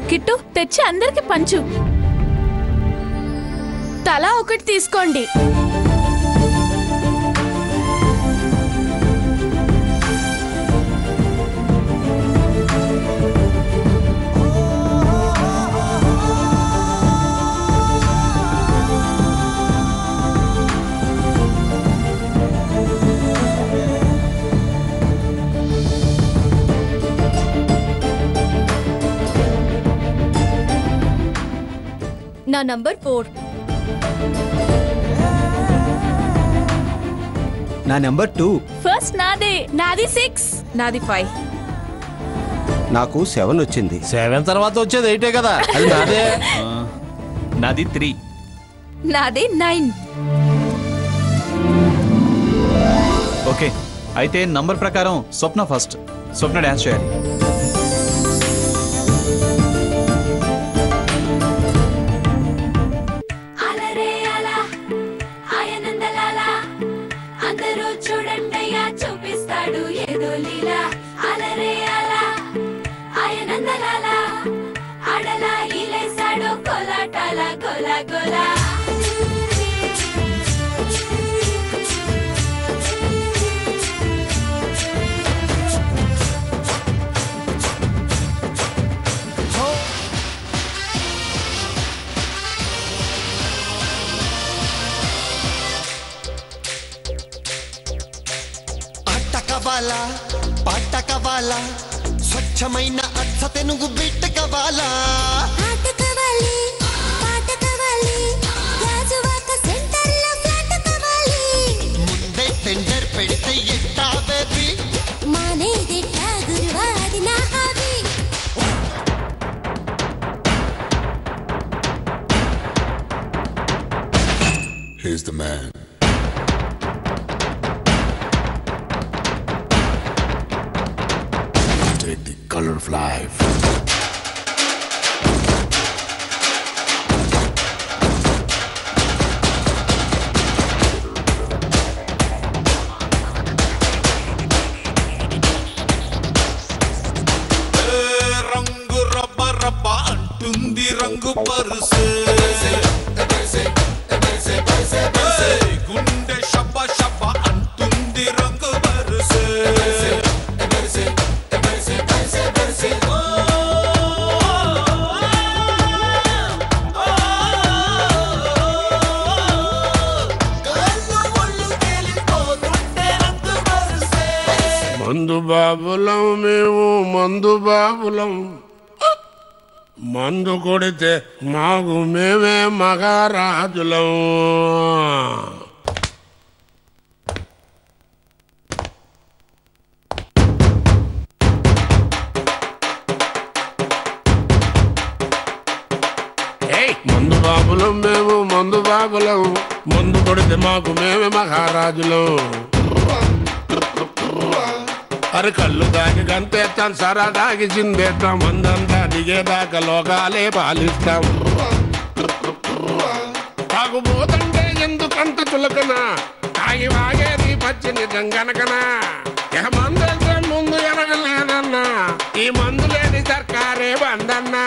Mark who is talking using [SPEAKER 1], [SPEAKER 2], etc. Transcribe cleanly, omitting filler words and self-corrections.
[SPEAKER 1] Kit తెచ్చి అందరికి పంచు. తలా ఒకటి తీసుకోండి.
[SPEAKER 2] నా నంబర్ 4.
[SPEAKER 3] నా నంబర్ 2.
[SPEAKER 1] ఫస్ట్ నాది 6.
[SPEAKER 4] నాది 5.
[SPEAKER 3] నాకు 7 వచ్చింది.
[SPEAKER 5] 7 తర్వాత వచ్చేది 8 కదా, అది నాదే.
[SPEAKER 6] నాది 3.
[SPEAKER 4] నాది 9.
[SPEAKER 6] ఓకే, అయితే నంబర్ ప్రకారం స్వప్న ఫస్ట్. స్వప్న డాన్స్ చేయాలి.
[SPEAKER 7] పాట కావాలా, స్వచ్ఛమైన అచ్చ తెనుగు బిడ్డ కావాలా. ముందే టెండర్ పెడితే ఎట్టా బేబీ, మానేదిట్టా గురువాది నా hobby. Here's the man. The color of life.
[SPEAKER 8] రంగు రబ్బ రబ్బ అంటుంది రంగు పరుసే, గుండె షబ్బ షబ్బ అంటుంది రంగు పరుసే.
[SPEAKER 9] మందు బాబులం మేము, మందు బాబులం. మందు కొడితే మాకు మేమే మహారాజులం. మందు బాబులం మేము, మందు బాబులం. మందు కొడితే మాకు మేమే మహారాజులం. అరే కళ్ళు దాగి గంతేస్తాం, సరా దాగి చిందేస్తాం. మందంతా దిగేదాకా లోకాలే పాలిస్తాం. తాగుబోతంటే ఎందుకంత చులకన, తాగి వాగేది పచ్చి నిజం గనకనా. మందు ముందు ఎనగలేదన్నా, ఈ మందు లేని సర్కారే బందన్నా.